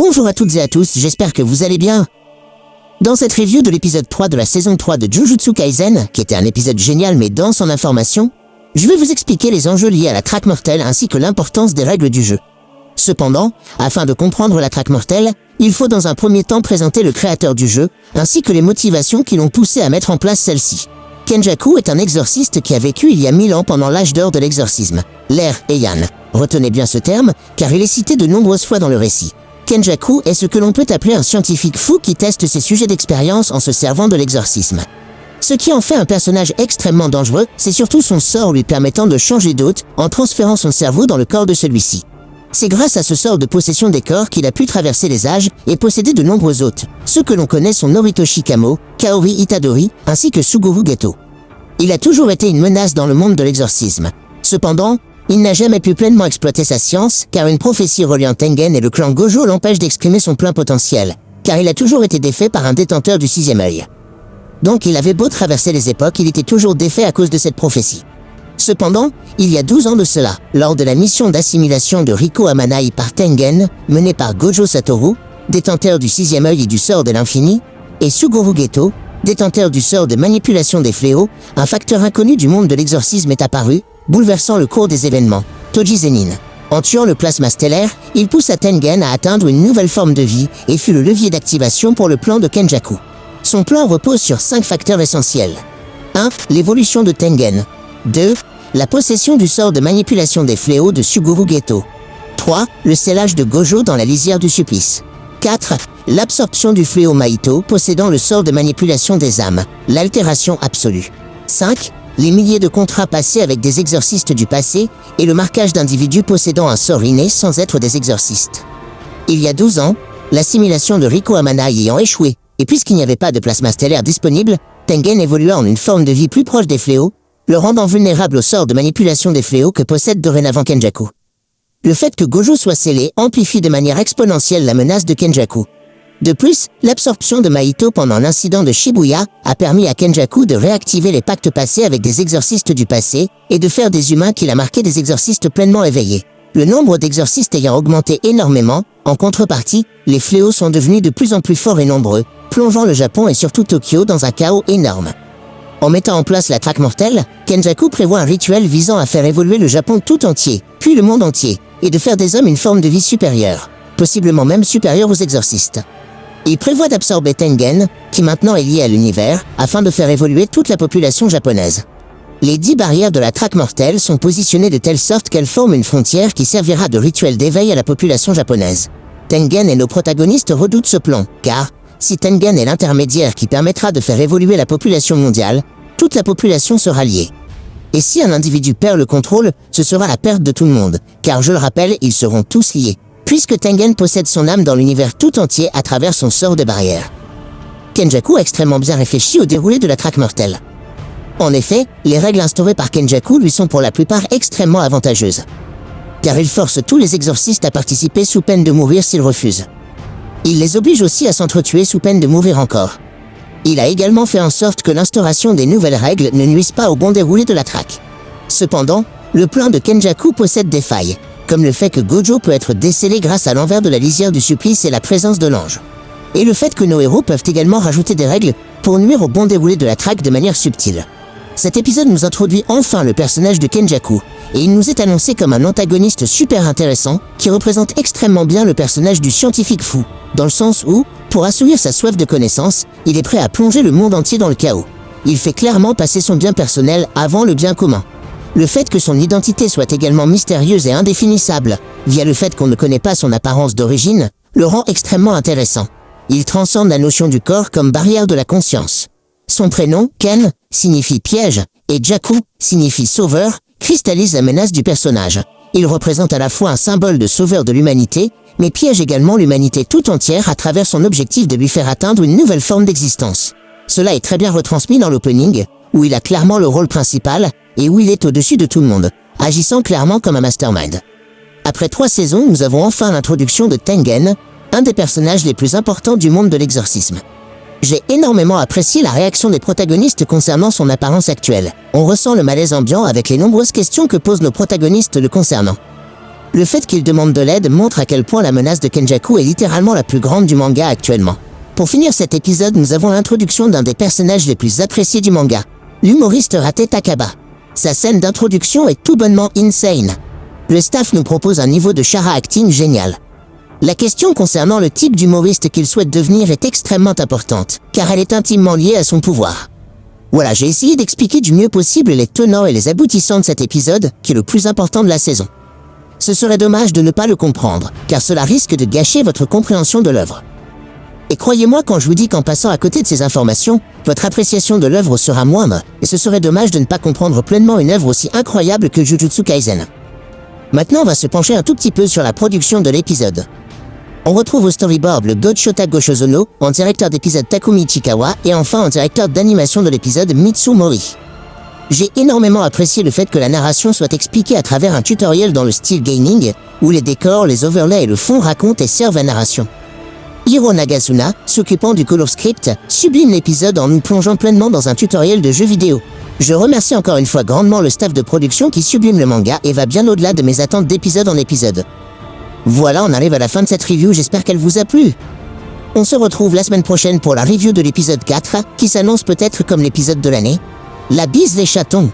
Bonjour à toutes et à tous, j'espère que vous allez bien. Dans cette review de l'épisode 3 de la saison 3 de Jujutsu Kaisen, qui était un épisode génial mais dense en informations, je vais vous expliquer les enjeux liés à la traque mortelle ainsi que l'importance des règles du jeu. Cependant, afin de comprendre la traque mortelle, il faut dans un premier temps présenter le créateur du jeu, ainsi que les motivations qui l'ont poussé à mettre en place celle-ci. Kenjaku est un exorciste qui a vécu il y a 1000 ans pendant l'âge d'or de l'exorcisme, l'ère Heian. Retenez bien ce terme, car il est cité de nombreuses fois dans le récit. Kenjaku est ce que l'on peut appeler un scientifique fou qui teste ses sujets d'expérience en se servant de l'exorcisme. Ce qui en fait un personnage extrêmement dangereux, c'est surtout son sort lui permettant de changer d'hôte en transférant son cerveau dans le corps de celui-ci. C'est grâce à ce sort de possession des corps qu'il a pu traverser les âges et posséder de nombreux hôtes. Ceux que l'on connaît sont Noritoshi Kamo, Kaori Itadori, ainsi que Suguru Geto. Il a toujours été une menace dans le monde de l'exorcisme. Cependant, il n'a jamais pu pleinement exploiter sa science, car une prophétie reliant Tengen et le clan Gojo l'empêche d'exprimer son plein potentiel, car il a toujours été défait par un détenteur du sixième œil. Donc il avait beau traverser les époques, il était toujours défait à cause de cette prophétie. Cependant, il y a 12 ans de cela, lors de la mission d'assimilation de Riko Amanai par Tengen, menée par Gojo Satoru, détenteur du sixième œil et du sort de l'infini, et Suguru Geto, détenteur du sort de manipulation des fléaux, un facteur inconnu du monde de l'exorcisme est apparu, bouleversant le cours des événements, Toji Zenin. En tuant le plasma stellaire, il poussa Tengen à atteindre une nouvelle forme de vie et fut le levier d'activation pour le plan de Kenjaku. Son plan repose sur 5 facteurs essentiels. 1. L'évolution de Tengen. 2. La possession du sort de manipulation des fléaux de Suguru Geto. 3. Le scellage de Gojo dans la lisière du supplice. 4. L'absorption du fléau Mahito possédant le sort de manipulation des âmes, l'altération absolue. 5. Les milliers de contrats passés avec des exorcistes du passé et le marquage d'individus possédant un sort inné sans être des exorcistes. Il y a 12 ans, l'assimilation de Riko Amanai ayant échoué, et puisqu'il n'y avait pas de plasma stellaire disponible, Tengen évolua en une forme de vie plus proche des fléaux, le rendant vulnérable au sort de manipulation des fléaux que possède dorénavant Kenjaku. Le fait que Gojo soit scellé amplifie de manière exponentielle la menace de Kenjaku. De plus, l'absorption de Mahito pendant l'incident de Shibuya a permis à Kenjaku de réactiver les pactes passés avec des exorcistes du passé et de faire des humains qu'il a marqués des exorcistes pleinement éveillés. Le nombre d'exorcistes ayant augmenté énormément, en contrepartie, les fléaux sont devenus de plus en plus forts et nombreux, plongeant le Japon et surtout Tokyo dans un chaos énorme. En mettant en place la traque mortelle, Kenjaku prévoit un rituel visant à faire évoluer le Japon tout entier, puis le monde entier, et de faire des hommes une forme de vie supérieure, possiblement même supérieure aux exorcistes. Il prévoit d'absorber Tengen, qui maintenant est lié à l'univers, afin de faire évoluer toute la population japonaise. Les 10 barrières de la traque mortelle sont positionnées de telle sorte qu'elles forment une frontière qui servira de rituel d'éveil à la population japonaise. Tengen et nos protagonistes redoutent ce plan, car si Tengen est l'intermédiaire qui permettra de faire évoluer la population mondiale, toute la population sera liée. Et si un individu perd le contrôle, ce sera la perte de tout le monde, car je le rappelle, ils seront tous liés, puisque Tengen possède son âme dans l'univers tout entier à travers son sort de barrière. Kenjaku a extrêmement bien réfléchi au déroulé de la traque mortelle. En effet, les règles instaurées par Kenjaku lui sont pour la plupart extrêmement avantageuses, car il force tous les exorcistes à participer sous peine de mourir s'ils refusent. Il les oblige aussi à s'entretuer sous peine de mourir encore. Il a également fait en sorte que l'instauration des nouvelles règles ne nuise pas au bon déroulé de la traque. Cependant, le plan de Kenjaku possède des failles, comme le fait que Gojo peut être décellé grâce à l'envers de la lisière du supplice et la présence de l'ange. Et le fait que nos héros peuvent également rajouter des règles pour nuire au bon déroulé de la traque de manière subtile. Cet épisode nous introduit enfin le personnage de Kenjaku, et il nous est annoncé comme un antagoniste super intéressant qui représente extrêmement bien le personnage du scientifique fou, dans le sens où, pour assouvir sa soif de connaissance, il est prêt à plonger le monde entier dans le chaos. Il fait clairement passer son bien personnel avant le bien commun. Le fait que son identité soit également mystérieuse et indéfinissable, via le fait qu'on ne connaît pas son apparence d'origine, le rend extrêmement intéressant. Il transcende la notion du corps comme barrière de la conscience. Son prénom, Ken, signifie piège, et Jaku signifie sauveur, cristallise la menace du personnage. Il représente à la fois un symbole de sauveur de l'humanité, mais piège également l'humanité tout entière à travers son objectif de lui faire atteindre une nouvelle forme d'existence. Cela est très bien retransmis dans l'opening, où il a clairement le rôle principal, et où il est au-dessus de tout le monde, agissant clairement comme un mastermind. Après 3 saisons, nous avons enfin l'introduction de Tengen, un des personnages les plus importants du monde de l'exorcisme. J'ai énormément apprécié la réaction des protagonistes concernant son apparence actuelle. On ressent le malaise ambiant avec les nombreuses questions que posent nos protagonistes le concernant. Le fait qu'il demande de l'aide montre à quel point la menace de Kenjaku est littéralement la plus grande du manga actuellement. Pour finir cet épisode, nous avons l'introduction d'un des personnages les plus appréciés du manga, l'humoriste Raté Takaba. Sa scène d'introduction est tout bonnement insane. Le staff nous propose un niveau de chara acting génial. La question concernant le type d'humoriste qu'il souhaite devenir est extrêmement importante, car elle est intimement liée à son pouvoir. Voilà, j'ai essayé d'expliquer du mieux possible les tenants et les aboutissants de cet épisode, qui est le plus important de la saison. Ce serait dommage de ne pas le comprendre, car cela risque de gâcher votre compréhension de l'œuvre. Et croyez-moi quand je vous dis qu'en passant à côté de ces informations, votre appréciation de l'œuvre sera moindre, et ce serait dommage de ne pas comprendre pleinement une œuvre aussi incroyable que Jujutsu Kaisen. Maintenant, on va se pencher un tout petit peu sur la production de l'épisode. On retrouve au storyboard le god Shota Goshozono, en directeur d'épisode Takumi Ichikawa, et enfin en directeur d'animation de l'épisode Mitsu Mori. J'ai énormément apprécié le fait que la narration soit expliquée à travers un tutoriel dans le style gaming, où les décors, les overlays et le fond racontent et servent à narration. Hiro Nagasuna, s'occupant du color script, sublime l'épisode en nous plongeant pleinement dans un tutoriel de jeu vidéo. Je remercie encore une fois grandement le staff de production qui sublime le manga et va bien au-delà de mes attentes d'épisode en épisode. Voilà, on arrive à la fin de cette review, j'espère qu'elle vous a plu. On se retrouve la semaine prochaine pour la review de l'épisode 4, qui s'annonce peut-être comme l'épisode de l'année. La bise les chatons!